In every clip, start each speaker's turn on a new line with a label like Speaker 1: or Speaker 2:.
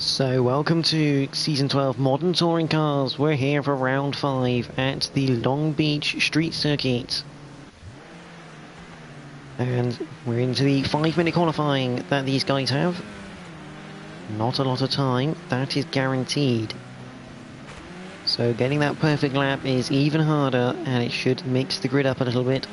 Speaker 1: So welcome to Season 12 Modern Touring Cars. We're here for round 5 at the Long Beach Street Circuit. And we're into the 5-minute qualifying that these guys have. Not a lot of time, that is guaranteed. So getting that perfect lap is even harder, and it should mix the grid up a little bit.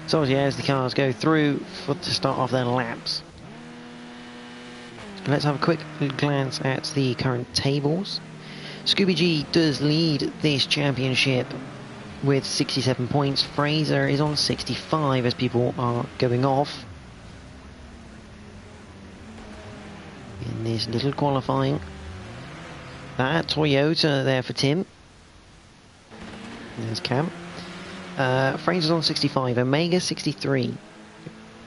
Speaker 1: So as the cars go through to start off their laps. Let's have a quick glance at the current tables. Scooby G does lead this championship with 67 points. Fraser is on 65 as people are going off in this little qualifying. That Toyota there for Tim. There's Cam. Fraser's on 65, Omega 63,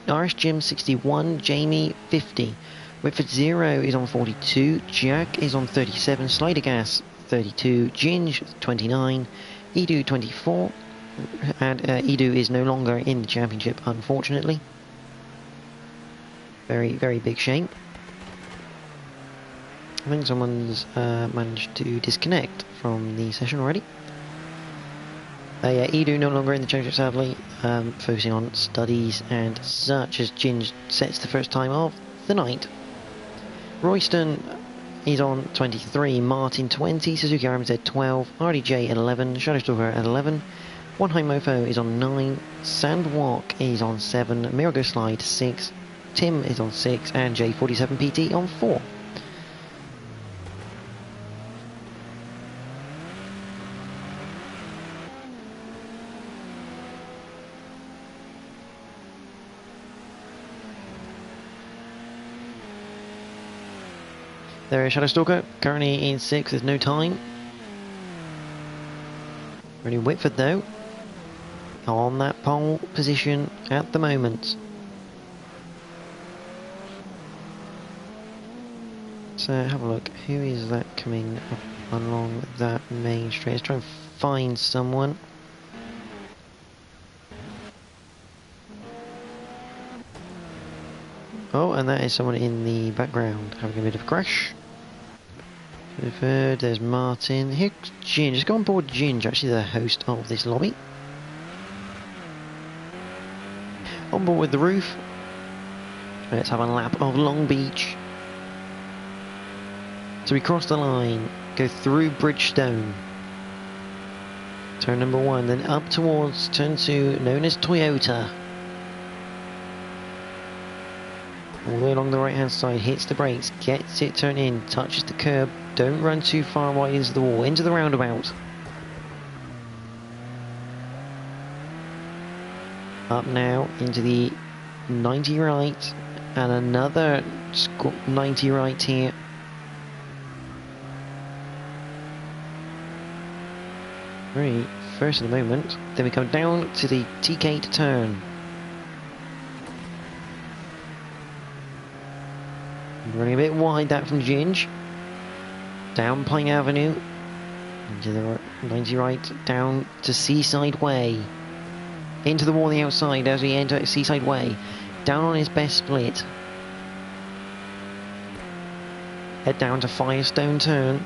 Speaker 1: RS Jim 61, Jamie 50, Whitford Zero is on 42, Jack is on 37, Slider Gas 32, Ginge 29, Edu 24, and Edu is no longer in the championship, unfortunately. Very, very big shame. I think someone's managed to disconnect from the session already. Yeah, Edu no longer in the championship, sadly, focusing on studies and such as Ginge sets the first time of the night. Royston is on 23, Martin 20, Suzuki RMZ 12, RDJ 11, Shadowstalker at 11, One High Mofo is on 9, Sandwalk is on 7, Mirago Slide 6, Tim is on 6, and J47PT on 4. There is Shadowstalker, currently in 6th, there's no time. Only Whitford though, on that pole position at the moment. So have a look, who is that coming up along that main straight? Let's try and find someone. Oh, and that is someone in the background having a bit of a crash. There's Martin. Here's Ginge. Just go on board Ginge, actually the host of this lobby. On board with the roof. Let's have a lap of Long Beach. So we cross the line, go through Bridgestone. Turn number 1, then up towards turn 2, known as Toyota. All the way along the right hand side, hits the brakes, gets it turned in, touches the curb, don't run too far wide into the wall, into the roundabout. Up now into the 90 right, and another 90 right here. Very first at the moment, then we come down to the TK to turn. Running a bit wide that from Ginge. Down Pine Avenue. Into the 90 right, down to Seaside Way. Into the wall on the outside as we enter Seaside Way. Down on his best split. Head down to Firestone turn.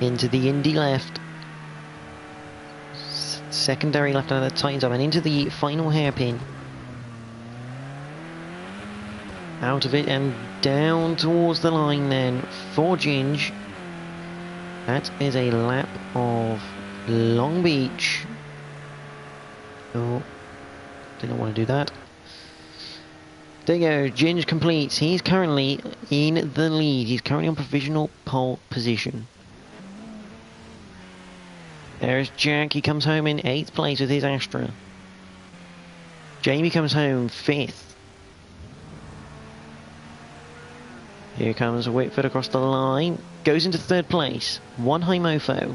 Speaker 1: Into the Indy left. Secondary left hand that tightens up and into the final hairpin. Out of it and down towards the line then for Ginge. That is a lap of Long Beach. Oh, didn't want to do that. There you go, Ginge completes. He's currently in the lead. He's currently on provisional pole position. There's Jack. He comes home in 8th place with his Astra. Jamie comes home 5th. Here comes Whitford across the line. Goes into 3rd place. One high mofo.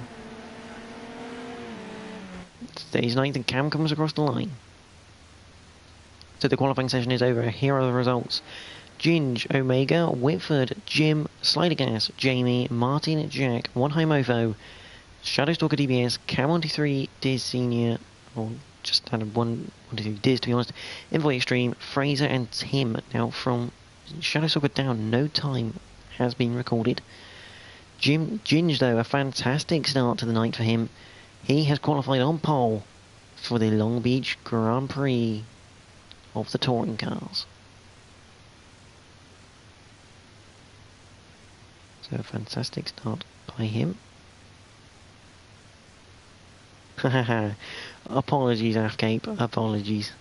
Speaker 1: Stays 9th and Cam comes across the line. So the qualifying session is over. Here are the results. Ginge, Omega, Whitford, Jim, Slidergas, Jamie, Martin, Jack, One High Mofo, Shadowstalker DBS, Cam13, Diz Senior, or just had one, 1, 2, Diz to be honest, Envoy Extreme, Fraser and Tim. Now from Shadowstalker down, no time has been recorded. Ginge though, a fantastic start to the night for him. He has qualified on pole for the Long Beach Grand Prix of the touring cars. So a fantastic start by him. Apologies, Afcape, apologies.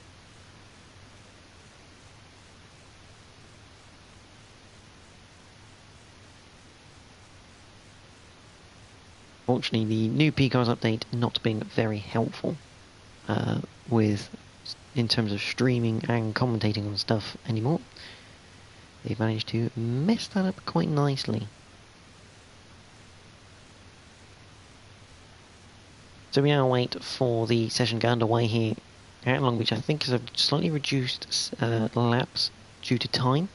Speaker 1: Fortunately, the new PCARS update not being very helpful in terms of streaming and commentating on stuff anymore. They've managed to mess that up quite nicely. So we now wait for the session to get underway here at Long Beach. I think is a slightly reduced laps due to time.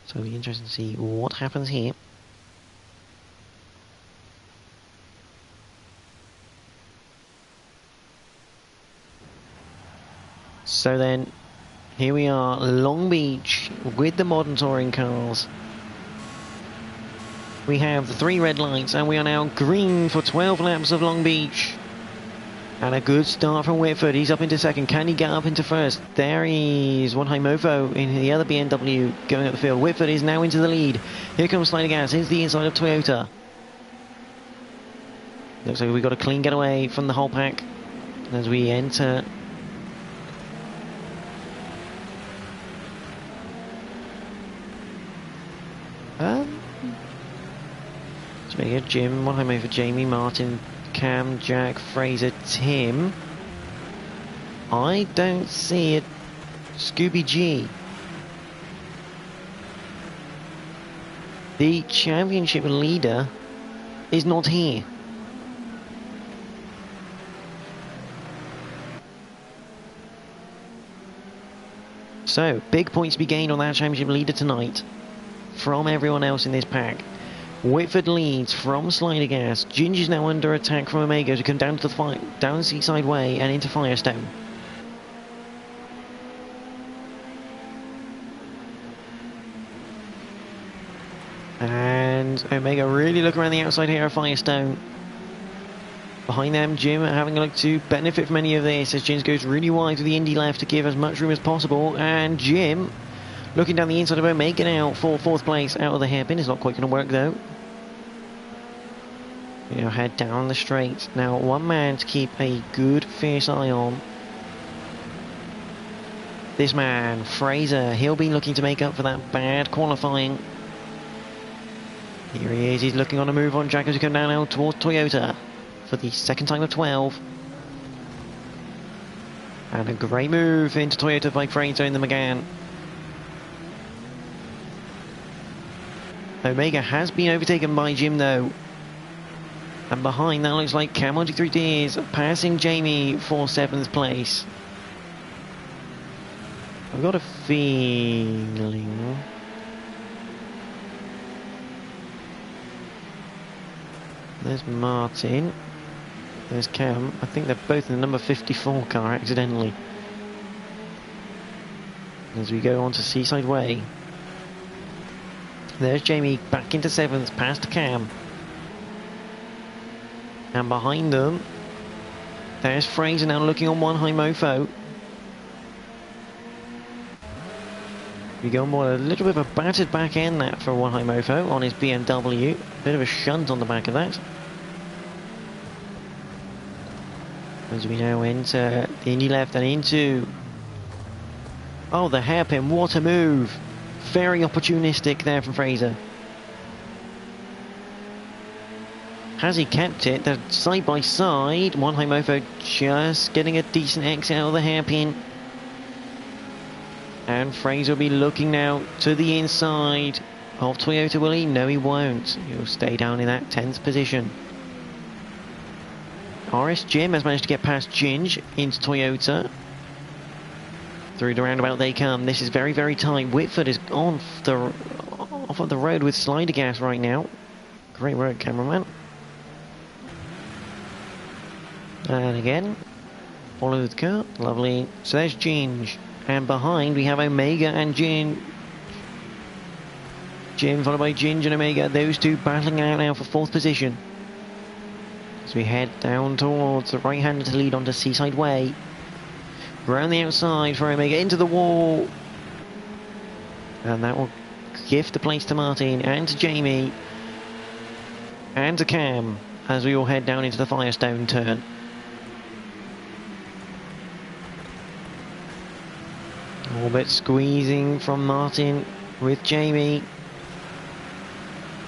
Speaker 1: So it'll be interesting to see what happens here. So then, here we are, Long Beach with the modern touring cars. We have the 3 red lights and we are now green for 12 laps of Long Beach. And a good start from Whitford. He's up into 2nd. Can he get up into 1st? There he is. One high mofo in the other BMW going up the field. Whitford is now into the lead. Here comes Slidergas into the inside of Toyota. Looks like we've got a clean getaway from the whole pack as we enter. Jim, one high move for Jamie, Martin, Cam, Jack, Fraser, Tim. I don't see it. Scooby G. The championship leader is not here. So, big points to be gained on that championship leader tonight from everyone else in this pack. Whitford leads from Slidergas. Ginge is now under attack from Omega to come down to the down Seaside Way and into Firestone. And Omega really look around the outside here at Firestone. Behind them, Jim having a look to benefit from any of this as Jim goes really wide to the Indy left to give as much room as possible. And Jim looking down the inside of Omega now for 4th place out of the hairpin. It's not quite going to work though. You know, head down the straight. Now one man to keep a good fierce eye on. This man, Fraser, he'll be looking to make up for that bad qualifying. Here he is, he's looking on a move on Jack as we come down now towards Toyota for the 2nd time of 12. And a great move into Toyota by Fraser in the McGann. Omega has been overtaken by Jim though. And behind that looks like Cam13 Diz passing Jamie for 7th place. I've got a feeling There's Martin. There's Cam. I think they're both in the number 54 car accidentally. As we go on to Seaside Way. There's Jamie back into 7th, past Cam. And behind them, there's Fraser now looking on one high mofo. We go on board a little bit of a battered back end that for one high mofo on his BMW. Bit of a shunt on the back of that. As we now enter the Indy left and into... Oh, the hairpin, what a move! Very opportunistic there from Fraser. Has he kept it? They're side by side. One high mofo just getting a decent exit out of the hairpin. And Fraser will be looking now to the inside of Toyota, will he? No, he won't. He'll stay down in that 10th position. RS Jim has managed to get past Ginge into Toyota. Through the roundabout they come. This is very, very tight. Whitford is off of the road with slider gas right now. Great work, cameraman. And again, follow the car. Lovely. So there's Ginge. And behind we have Omega and Jin. Jim followed by Ginge and Omega. Those two battling out now for 4th position. As we head down towards the right-hander to lead onto Seaside Way. Round the outside for Omega into the wall. And that will gift the place to Martin and to Jamie. And to Cam as we all head down into the Firestone turn. A bit squeezing from Martin with Jamie.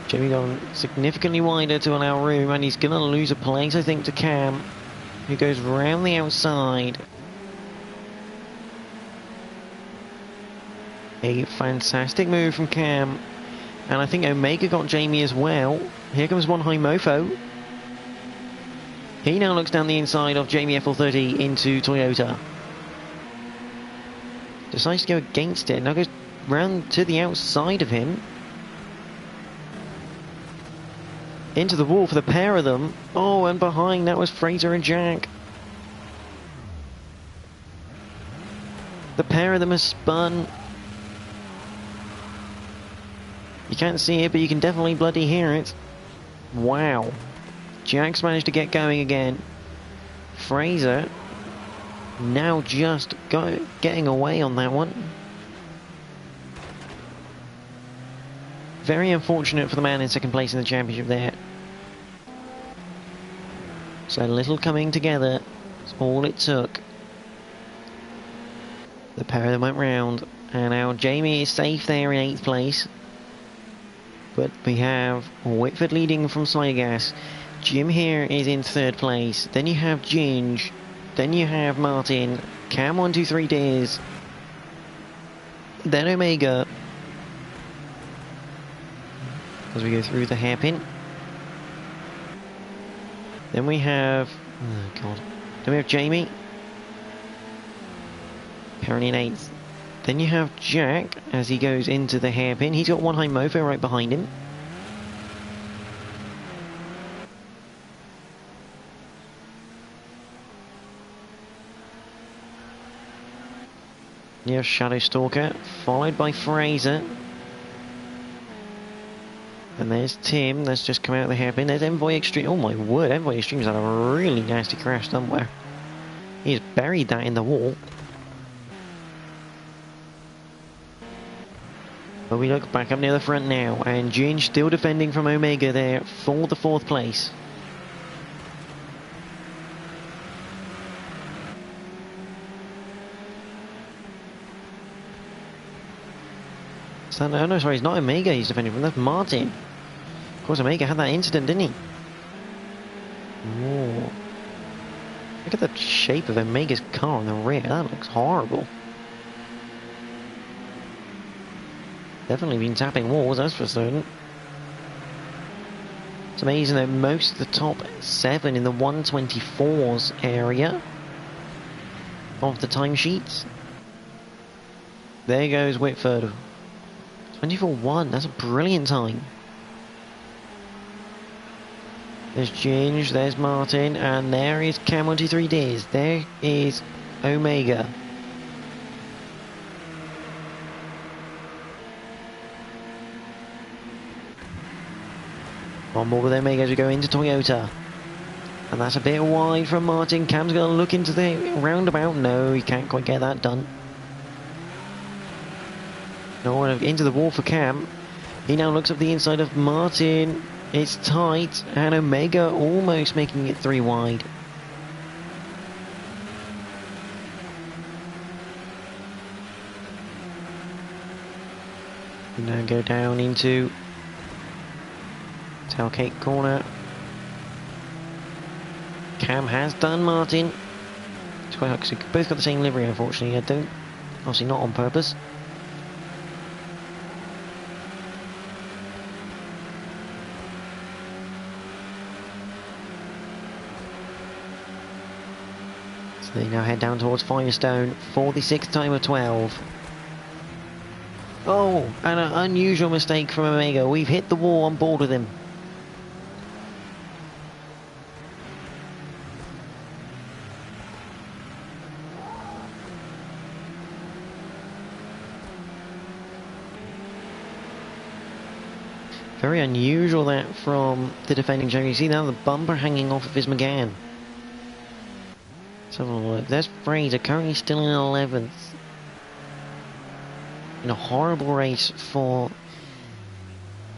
Speaker 1: Jamie gone significantly wider to allow room, and he's going to lose a place, I think, to Cam, who goes round the outside. A fantastic move from Cam, and I think Omega got Jamie as well. Here comes one high mofo. He now looks down the inside of Jamie FL30 into Toyota. Decides to go against it, now goes round to the outside of him. Into the wall for the pair of them. Oh, and behind that was Fraser and Jack. The pair of them has spun. You can't see it, but you can definitely bloody hear it. Wow. Jack's managed to get going again. Fraser now just getting away on that one. Very unfortunate for the man in 2nd place in the championship there. So little coming together. That's all it took. The pair of them went round. And now Jamie is safe there in 8th place. But we have Whitford leading from Sligas. Jim here is in 3rd place. Then you have Ginge. Then you have Martin. Cam 123 Deers. Then Omega. As we go through the hairpin. Then we have... oh god. Then we have Jamie. Apparently in 8th. Then you have Jack as he goes into the hairpin. He's got one high mofo right behind him. You have Shadow Stalker, followed by Fraser. And there's Tim, that's just come out of the hairpin. There's Envoy Extreme. Oh my word, Envoy Extreme's had a really nasty crash somewhere. He's buried that in the wall. But we look back up near the front now, and Ginge still defending from Omega there for the 4th place. So, no, sorry, it's not Omega he's defending from, that's Martin. Of course, Omega had that incident, didn't he? Whoa. Look at the shape of Omega's car on the rear, that looks horrible. Definitely been tapping walls, that's for certain. It's amazing that most of the top 7 in the 124s area of the timesheets. There goes Whitford. 24-1, that's a brilliant time. There's Ginge, there's Martin, and there is Cam123 Diz. There is Omega. On board with Omega as we go into Toyota. And that's a bit wide from Martin. Cam's going to look into the roundabout. No, he can't quite get that done. No, into the wall for Cam. He now looks up the inside of Martin. It's tight, and Omega almost making it 3 wide. We now go down into tailgate corner. Cam has done Martin. It's quite hard because we both got the same livery, unfortunately. I don't, obviously not on purpose. So they now head down towards Firestone for the 6th time of 12. Oh, and an unusual mistake from Omega. We've hit the wall on board with him. Very unusual that from the defending champion. You see now the bumper hanging off of his McGann. Let's have a look. There's Fraser, currently still in 11th. In a horrible race for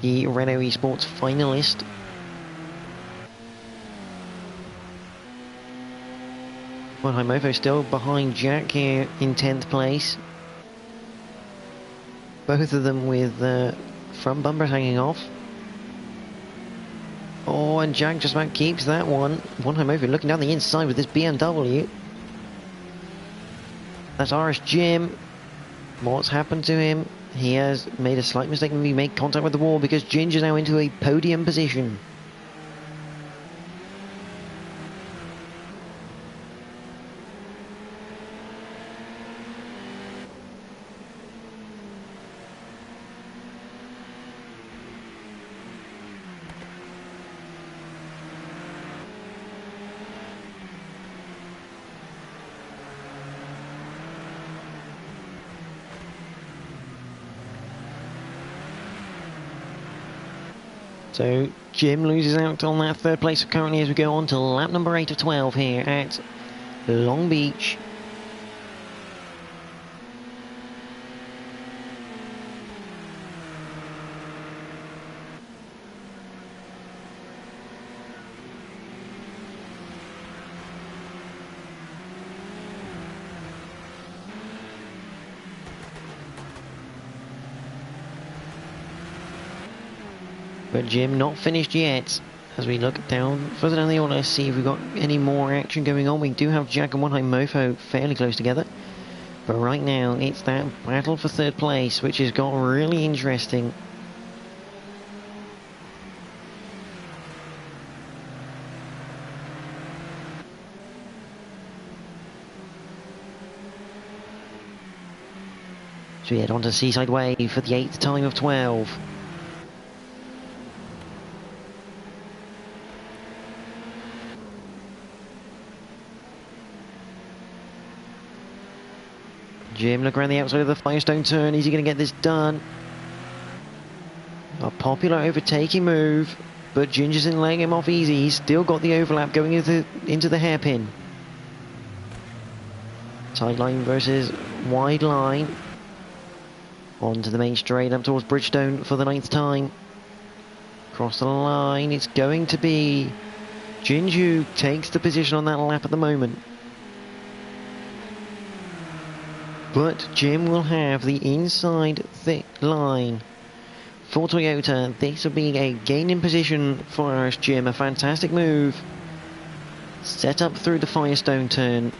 Speaker 1: the Renault Esports finalist. Well, Mofo still behind Jack here in 10th place. Both of them with front bumpers hanging off. Oh, and Jack just about keeps that one. One Mofo looking down the inside with this BMW. That's RS Jim. What's happened to him? He has made a slight mistake when we make contact with the wall because Ginger's now into a podium position. So Jim loses out on that 3rd place currently as we go on to lap number 8 of 12 here at Long Beach. But Jim not finished yet. As we look down, further down the order, see if we've got any more action going on. We do have Jack and Mofo fairly close together. But right now, it's that battle for 3rd place, which has got really interesting. So we head on to Seaside Way for the 8th time of 12. Jim, look around the outside of the Firestone turn. Is he going to get this done? A popular overtaking move, but Ginger's in laying him off easy. He's still got the overlap going into the hairpin. Tight line versus wide line. On to the main straight up towards Bridgestone for the 9th time. Across the line, it's going to be Ginge who takes the position on that lap at the moment. But Jim will have the inside thick line for Toyota. This will be a gain in position for RS Jim. A fantastic move. Set up through the Firestone turn.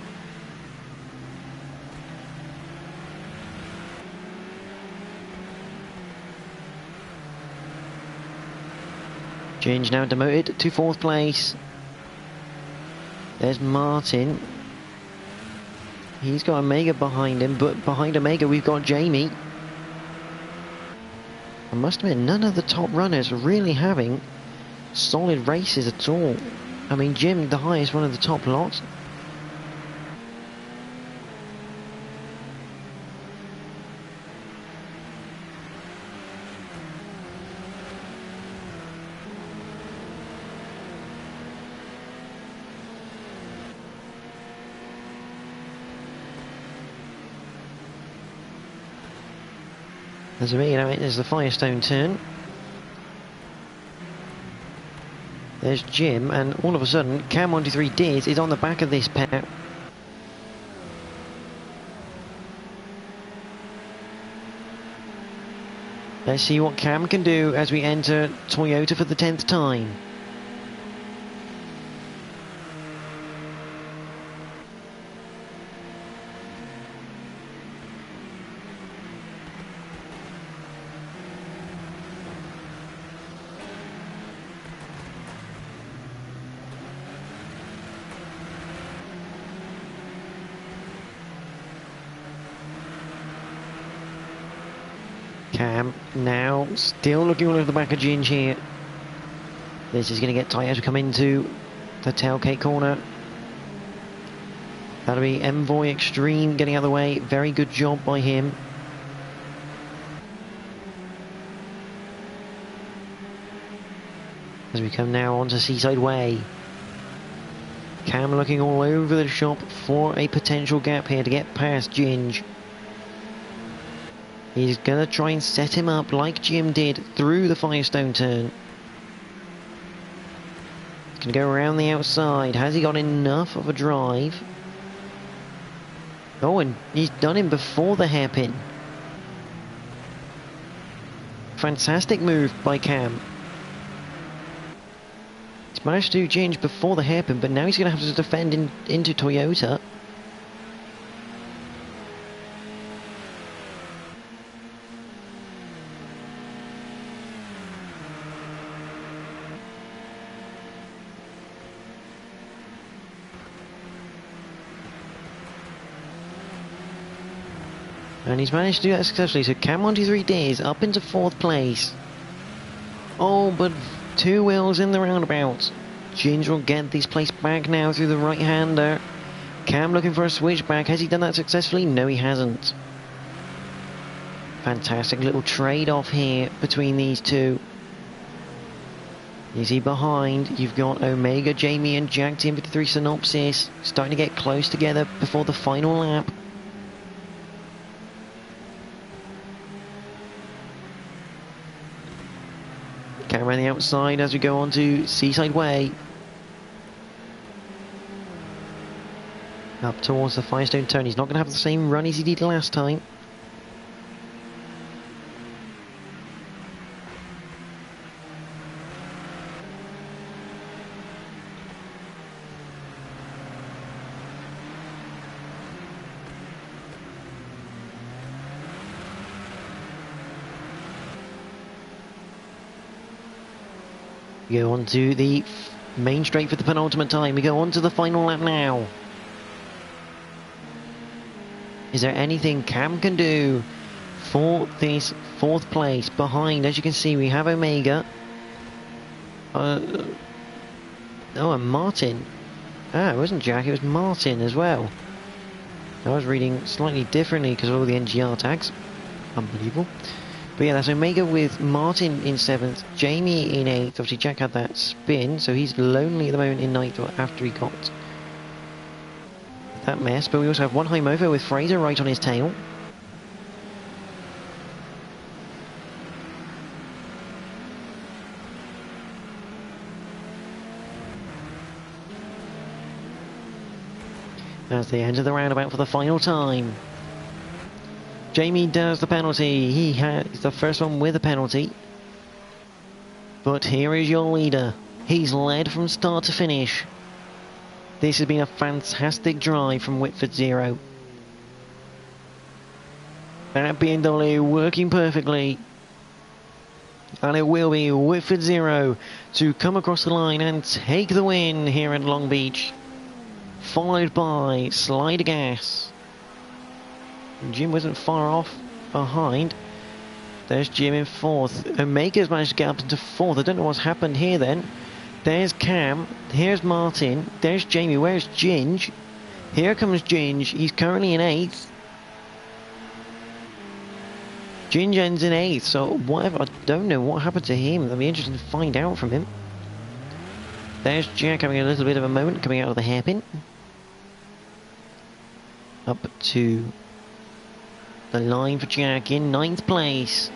Speaker 1: Ginge now demoted to 4th place. There's Martin. He's got Omega behind him, but behind Omega we've got Jamie. I must admit, none of the top runners are really having solid races at all. I mean, Jim, the highest, one of the top lots. There's there's the Firestone turn. There's Jim, and all of a sudden, Cam 123 Diz is on the back of this pair. Let's see what Cam can do as we enter Toyota for the 10th time. Cam now still looking all over the back of Ginge here. This is going to get tight as we come into the tailgate corner. That'll be Envoy Extreme getting out of the way. Very good job by him. As we come now onto Seaside Way. Cam looking all over the shop for a potential gap here to get past Ginge. He's going to try and set him up like Jim did through the Firestone turn. He's going to go around the outside. Has he got enough of a drive? Oh, and he's done him before the hairpin. Fantastic move by Cam. He's managed to do Ginge before the hairpin, but now he's going to have to defend into Toyota. And he's managed to do that successfully, so Cam 123 Diz up into 4th place. Oh, but 2 wheels in the roundabout. Ginge will get this place back now through the right-hander. Cam looking for a switchback. Has he done that successfully? No, he hasn't. Fantastic little trade-off here between these two. You see behind, you've got Omega, Jamie and Jack Team 53 Synopsis starting to get close together before the final lap. Cam around the outside as we go on to Seaside Way. Up towards the Firestone turn. He's not going to have the same run as he did last time. We go on to the main straight for the penultimate time. We go on to the final lap now. Is there anything Cam can do for this 4th place? Behind, as you can see, we have Omega. Oh, and Martin. Ah, it wasn't Jack, it was Martin as well. I was reading slightly differently because of all the NGR tags. Unbelievable. But yeah, that's Omega with Martin in 7th, Jamie in 8th. Obviously, Jack had that spin, so he's lonely at the moment in 9th after he got that mess. But we also have one high movo with Fraser right on his tail. As they enter the roundabout for the final time. Jamie does the penalty. He has the first one with a penalty. But here is your leader. He's led from start to finish. This has been a fantastic drive from Whitford Zero. That BMW working perfectly. And it will be Whitford Zero to come across the line and take the win here at Long Beach. Followed by Slider Gas. Jim wasn't far off behind. There's Jim in 4th. Omega's managed to get up into 4th. I don't know what's happened here then. There's Cam. Here's Martin. There's Jamie. Where's Ginge? Here comes Ginge. He's currently in 8th. Ginge ends in 8th, so whatever. I don't know what happened to him. That'll be interesting to find out from him. There's Jack having a little bit of a moment coming out of the hairpin. Up to the line for Jack in 9th place.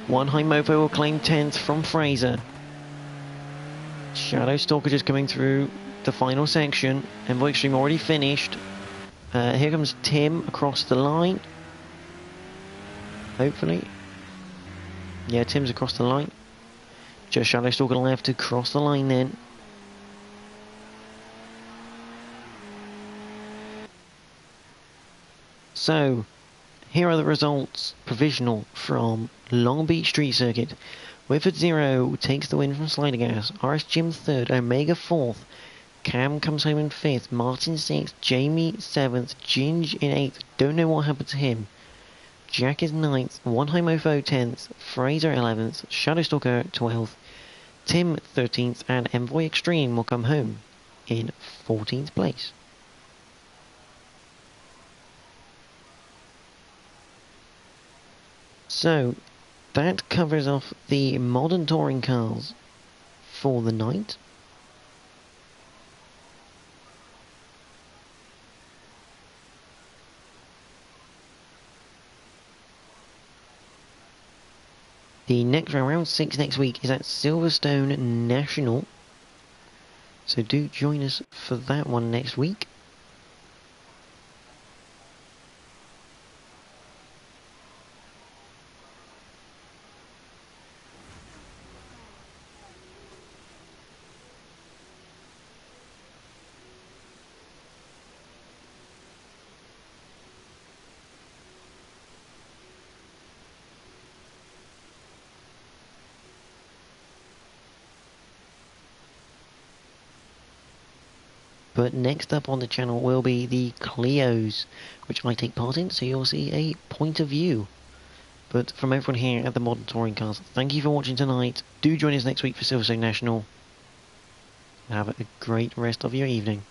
Speaker 1: One High Mofo will claim 10th from Fraser. Shadow Stalker just coming through the final section. Envoy Extreme already finished. Here comes Tim across the line. Hopefully. Yeah, Tim's across the line. Just Shadow Stalker left to cross the line then. So, here are the results provisional from Long Beach Street Circuit. Whifford 0 takes the win from Slider Gas. RS Jim 3rd, Omega 4th. Cam comes home in 5th. Martin 6th. Jamie 7th. Ginge in 8th. Don't know what happened to him. Jack is 9th. One High Mofo 10th. Fraser 11th. Shadow Stalker 12th. Tim 13th. And Envoy Extreme will come home in 14th place. So, that covers off the modern touring cars for the night. The next round 6 next week is at Silverstone National. So do join us for that one next week. But next up on the channel will be the Clios, which I take part in, so you'll see a point of view. But from everyone here at the Modern Touring Cars, thank you for watching tonight. Do join us next week for Silverstone National. Have a great rest of your evening.